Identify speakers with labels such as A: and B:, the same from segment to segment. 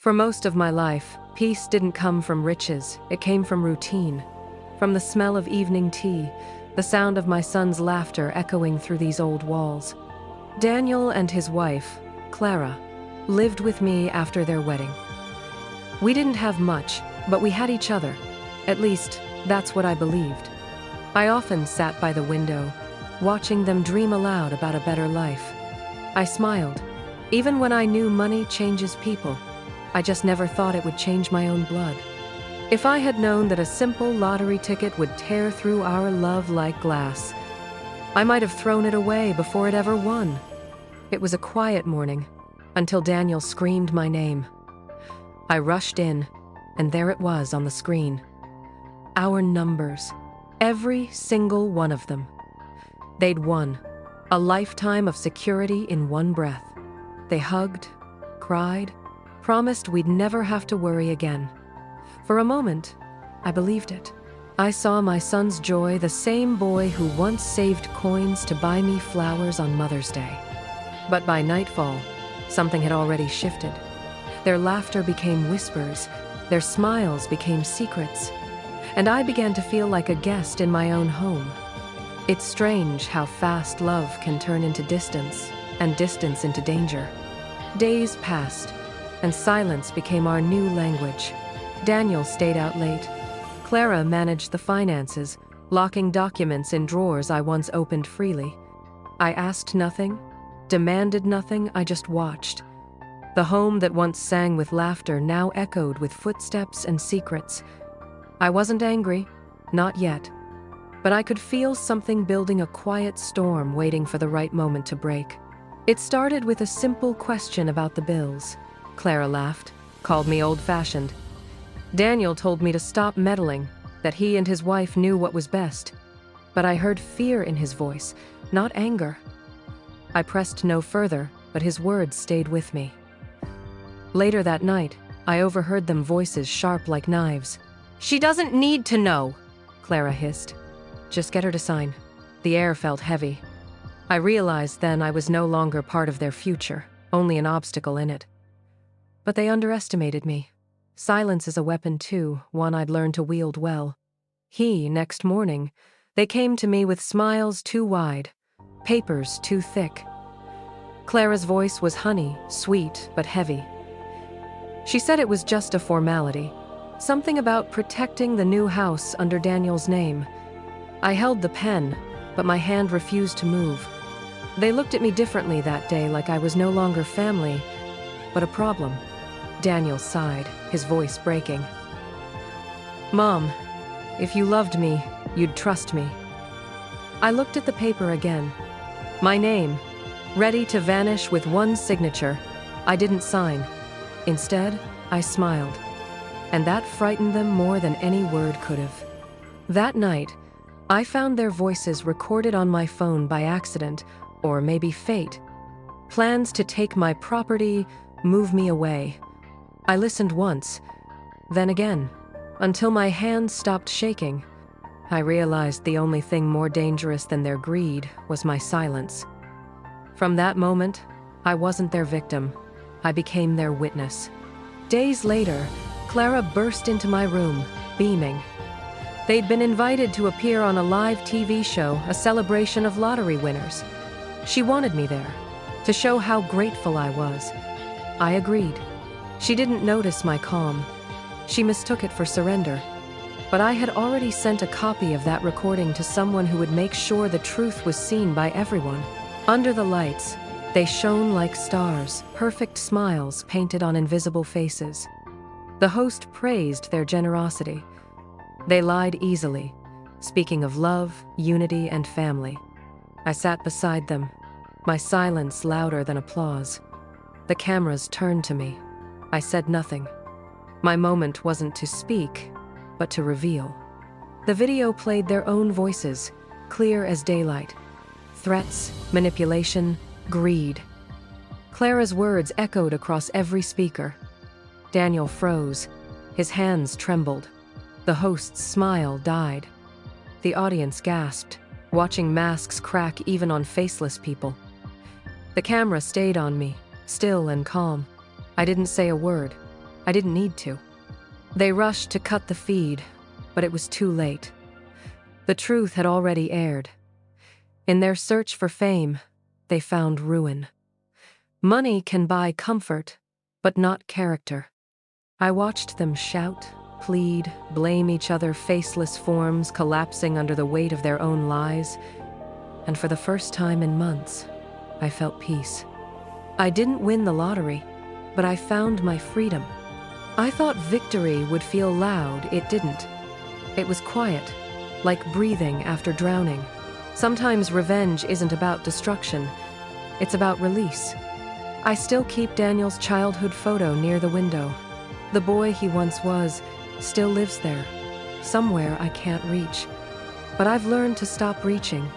A: For most of my life, peace didn't come from riches, it came from routine. From the smell of evening tea, the sound of my son's laughter echoing through these old walls. Daniel and his wife, Clara, lived with me after their wedding. We didn't have much, but we had each other. At least, that's what I believed. I often sat by the window, watching them dream aloud about a better life. I smiled. Even when I knew money changes people, I just never thought it would change my own blood. If I had known that a simple lottery ticket would tear through our love like glass, I might have thrown it away before it ever won. It was a quiet morning, until Daniel screamed my name. I rushed in, and there it was on the screen. Our numbers. Every single one of them. They'd won. A lifetime of security in one breath. They hugged, cried, promised we'd never have to worry again. For a moment, I believed it. I saw my son's joy, the same boy who once saved coins to buy me flowers on Mother's Day. But by nightfall, something had already shifted. Their laughter became whispers, their smiles became secrets, and I began to feel like a guest in my own home. It's strange how fast love can turn into distance, and distance into danger. Days passed, and silence became our new language. Daniel stayed out late. Clara managed the finances, locking documents in drawers I once opened freely. I asked nothing, demanded nothing, I just watched. The home that once sang with laughter now echoed with footsteps and secrets. I wasn't angry, not yet, but I could feel something building, a quiet storm waiting for the right moment to break. It started with a simple question about the bills. Clara laughed, called me old-fashioned. Daniel told me to stop meddling, that he and his wife knew what was best. But I heard fear in his voice, not anger. I pressed no further, but his words stayed with me. Later that night, I overheard them, voices sharp like knives. "She doesn't need to know," Clara hissed. "Just get her to sign." The air felt heavy. I realized then I was no longer part of their future, only an obstacle in it. But they underestimated me. Silence is a weapon too, one I'd learned to wield well. Next morning, they came to me with smiles too wide, papers too thick. Clara's voice was honey, sweet but heavy. She said it was just a formality, something about protecting the new house under Daniel's name. I held the pen, but my hand refused to move. They looked at me differently that day, like I was no longer family, but a problem. Daniel sighed, his voice breaking. "Mom, if you loved me, you'd trust me." I looked at the paper again. My name, ready to vanish with one signature. I didn't sign. Instead, I smiled. And that frightened them more than any word could have. That night, I found their voices recorded on my phone by accident, or maybe fate. Plans to take my property, move me away. I listened once, then again, until my hands stopped shaking. I realized the only thing more dangerous than their greed was my silence. From that moment, I wasn't their victim. I became their witness. Days later, Clara burst into my room, beaming. They'd been invited to appear on a live TV show, a celebration of lottery winners. She wanted me there, to show how grateful I was. I agreed. She didn't notice my calm. She mistook it for surrender. But I had already sent a copy of that recording to someone who would make sure the truth was seen by everyone. Under the lights, they shone like stars, perfect smiles painted on invisible faces. The host praised their generosity. They lied easily, speaking of love, unity, and family. I sat beside them, my silence louder than applause. The cameras turned to me. I said nothing. My moment wasn't to speak, but to reveal. The video played their own voices, clear as daylight. Threats, manipulation, greed. Clara's words echoed across every speaker. Daniel froze. His hands trembled. The host's smile died. The audience gasped, watching masks crack even on faceless people. The camera stayed on me, still and calm. I didn't say a word. I didn't need to. They rushed to cut the feed, but it was too late. The truth had already aired. In their search for fame, they found ruin. Money can buy comfort, but not character. I watched them shout, plead, blame each other, faceless forms collapsing under the weight of their own lies, and for the first time in months, I felt peace. I didn't win the lottery, but I found my freedom. I thought victory would feel loud. It didn't. It was quiet, like breathing after drowning. Sometimes revenge isn't about destruction, it's about release. I still keep Daniel's childhood photo near the window. The boy he once was still lives there, somewhere I can't reach. But I've learned to stop reaching.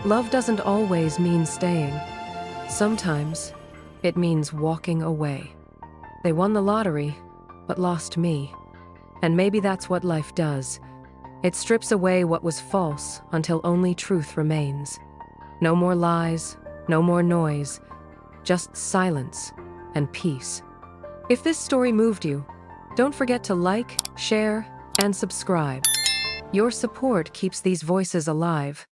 A: Love doesn't always mean staying. Sometimes it means walking away. They won the lottery, but lost me. And maybe that's what life does. It strips away what was false until only truth remains. No more lies, no more noise, just silence and peace. If this story moved you, don't forget to like, share, and subscribe. Your support keeps these voices alive.